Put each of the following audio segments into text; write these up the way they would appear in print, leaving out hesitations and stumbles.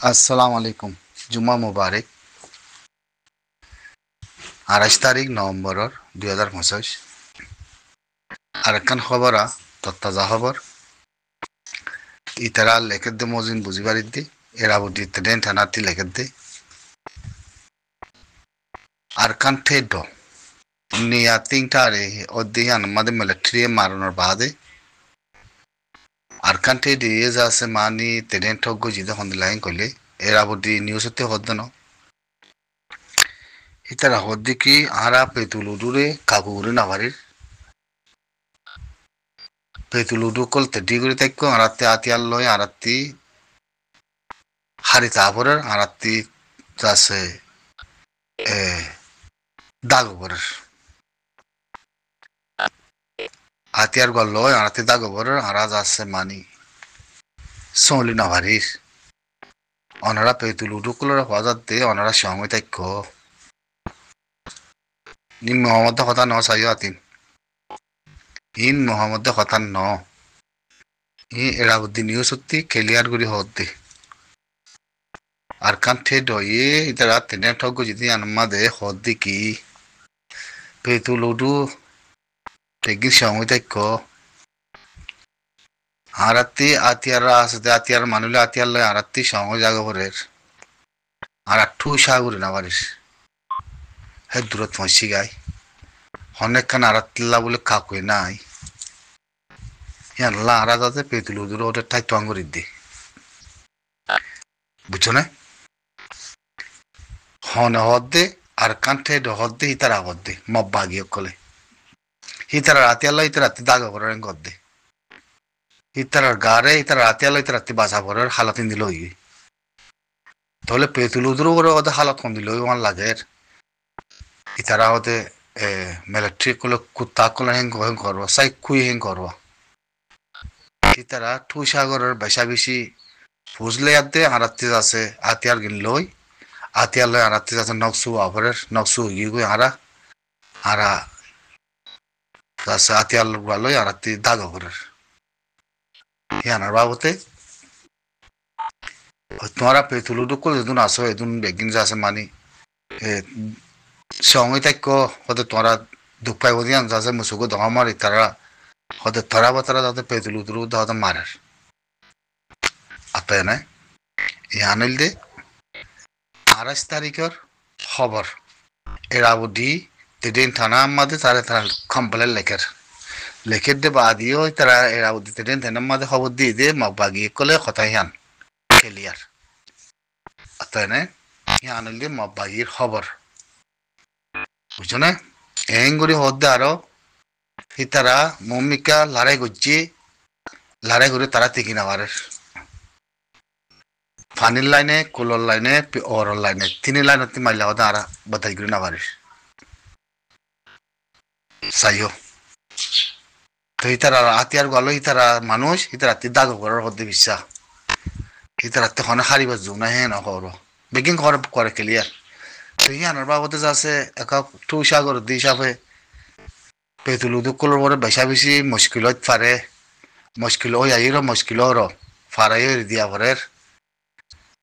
আসসালামু আলাইকুম জুমা মুবারক 28 তারিখ নভেম্বরের 2025 আর একখান খবর তত্তাজা খবর ইতারা লেখে দে মজিন বুঝিবার দি এরা বুদ্ধি ট্রেন থানাতি লেখে দে আর কান ঠেড নিয়া তিনটা রে অধ্যয়ান আমাদের মিলিটারি মারানোর বাদে আর কান ঠেড ইয়ে যাচ্ছে মানি ট্রেন ঠক জিদে হন্দিলাইন কইলে এরা বুদ্ধি নিউজতে হদ্দ ন ইতারা হদ্দি কি আরা পেতুলুদুরে কাকুরে নাভারির পেতুলুদু কল তেডি করে তাইকো আরাতে আতিয়াল লয় আরাতি হারি তাপরের আরাতি যাচ্ছে দাগবরের আতিয়ার গল লয় আরাতি দাগবরের আরা যাচ্ছে মানি সলি নাভারির অনারা পেতুলুদু কলের হজাত দে অনারা সময় তাইকো নি মোহাম্মদ কথা ন সাইও আতিন ইন মোহাম্মদ কথা ন ই এরাবুদ্দি নিউজ সত্যি ক্লিয়ার করে হদ্দি আর কান ঠে ডয়ে ইতারা তেনে ঠগ যদি আনমা দে হদ্দি কি পেতুলুদু তেগি সময় তাইকো আরাতি আতিয়ারা আছে আতিয়ার মানুলে আতিয়ার লয় আরাতি সময় জাগবরের আর আঠু সাগুরে না পারিস হে দূরত পৌঁছি গাই অনেকখান আরাতিল্লা বলে কাকুই নাই ইয়ানলা আরা যাতে পেতুলুদুর ওদের ঠাই টঙ্গরি দি বুঝছো না হনে হদ্দে আর কান্ঠে হদ্দে হিতারা হদ্দে মব্বা গিয়ে কলে হিতারা রাতিয়াল্লা হিতার রাতি দাগা ভরেন গদ্দে হিতারার গারে হিতার রাতিয়াল্লা হিতার রাতি বাসা ভরের হালাতিন দিল হই তাহলে পেতুলুদুর ওরে ওদের হালাত কম দিল ওয়ান লাগের ইতারা ওদের মিলিটারি কলে কুত্তা কলে হেং করবো সাই কুই হেং করবো ইতারা ঠু সাগরের বেশা বেশি ফুজলে আদে আরাত্তি আছে আতিয়ার গিন লই আতিয়ার লই আরাত্তি আছে নকশু আভরের নকশু ইগুই আরা আছে আতিয়ার লই আরাত্তি দাগ আভরের ইয়ানার বাবতে তোমরা পেতুলুদু কল এদুন আসো এদুন বেগিন যাচ্ছে মানি সময় তাইক হতে তোমরা দুঃখ পাইব দিয়ান যাচ্ছে মুসুকো দহা মারি তারা হতে ধরা বাতারা যাতে পেতুলুদুর হতে মারার আপে না ইয়ানিল দে 28 তারিখের খবর এরা বুদ্ধি তেদিন থানা আমাদের তারা তারা কম্পলেন লেখের দে বাদিও তারা এরা বুদ্ধি তেদিন থানা আমাদের খবর দিয়ে দে মগবাগি কলে কথা হিয়ান ক্লিয়ার আপে না ইয়ানিল দে মগবাগির খবর বুঝছো না এঙ্গুরি হদ্দে আরো হিতারা মম্মিকা লড়াই করে তারা তিকি নামারের ফানির লাইনে কুলর লাইনে ওরর লাইনে তিনি লাইনত মাইলা হতে আর বাতাই করে নামারিস সাইও তো ইতারা আতিয়ার গল ইতারা মানুষ ইতারা দাগ করার হদ্দে বিশ্বাস ইতারা তখন হারিবার জো না হ্যাঁ না করো বেগিং করে ক্লিয়ার তো ইয়ানোর বাবদে যাচ্ছে একা টু সাগর দি হিসাবে পেতুলুদু কলর বড় বেশা বেশি মুশকিল পারে মুশকিল ওই আইরো মুশকিল ওর ফারাই দিয়া পরের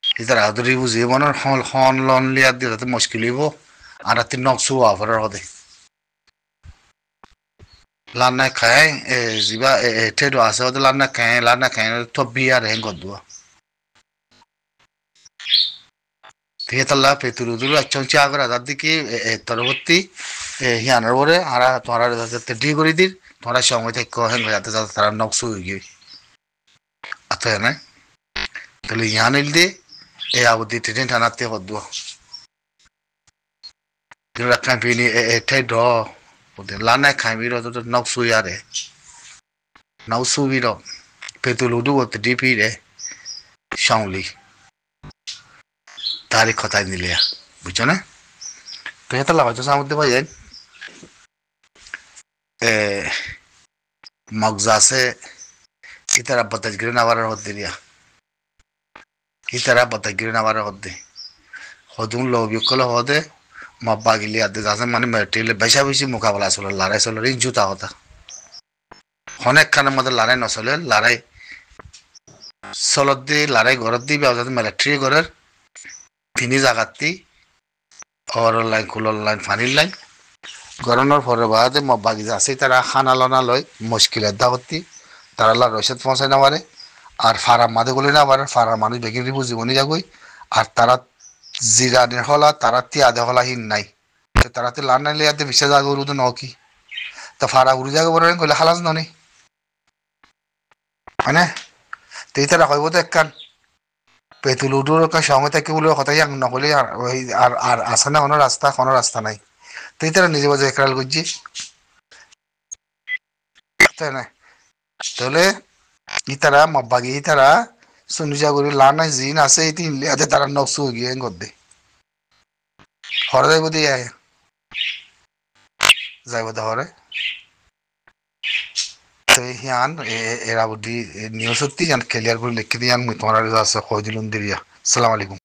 ইতার আদরি বুঝিয়ে মনের হন লন লিয়ার দিয়ে যাতে মুশকিল হইব আর রাতে নকশু আফরের হদে লান্না খায় জিবা ঠেডো আছে ওদের লান্না খায় তো বিয়ার হেং কর দুয়া ঠিক তাল্লা পেতুলুদুর আচ্ছা আগর আদার দিকে পরবর্তী হিয়ানোর পরে আর তোমরা যাতে ডি করে দির তোমরা সময় থেকে হেং যাতে যাতে তারা নকশু হয়ে গিয়ে আচ্ছা না তাহলে ইয়ানিল দে আবদি ট্রেন থানাতে হদ্দুয়া কিন্তু একটা পিনি ঠেড লানা খাইবির তো নকশু ইয়ারে নকশু বির পেতুলুদু করতে ডিপি রে সাউলি তারিখ কথাই নিলে বুঝছো না তো এটা লাগাইতো সামুদ্রে পাই যায় মগজা আছে ইতারা বাতাস গিরে নাবার হদ্দে দিয়া ইতারা বাতাস গিরে নাবার হদ্দে হদুন লোক কলে হদে মব্বা গিলি আদে যাচ্ছে মানে মেটেরিয়াল বেশা বেশি মোকাবেলা চলে লড়াই চলে এই জুতা কথা অনেক খানের মধ্যে লড়াই নচলে লড়াই চলত দি লড়াই ঘরত দি ব্যবসা মিলিটারি ঘরের তিনি জায়গাত দি অর লাইন কুলর লাইন পানির লাইন গরমের পরে বাদে মব্বাগি আছে তারা খানা লনা লয় মুশকিলের দাবতি তারা লা রসদ পৌঁছায় না পারে আর ফারাম মাদে গলি না পারে ফারাম মানুষ বেগিন রিবু জীবনী যাগই আর তারা জিরানের হলা তারা তিয়াদে হলা হিন নাই তারাতে লান নাইলে ইয়াতে বিশ্বাস আগে উরুদু নকি তা ফারা উড়ি যাগে বলে গলে খালাস ননি মানে তেই তারা কইব তো একখান পেতুল উঠুর সময় থেকে বলে কথাই নকলে আর আর আসে না কোনো রাস্তা নাই তুই তারা নিজে বাজে একরাল করছি তাই না তাহলে ইতারা মব্বাগি ইতারা সুনিজা করি লানা জিন আছে ইতি ইলিয়াতে তারা নকশু গিয়ে গদ্দে হরে যাইব দিয়ে যাইব দে হরে তো হিয়ান এরা বুদ্ধি নিউজ সত্যি জান ক্লিয়ার করে লিখে দিয়ান মুই তোমার আছে কই দিলুম দিরিয়া আসসালামু আলাইকুম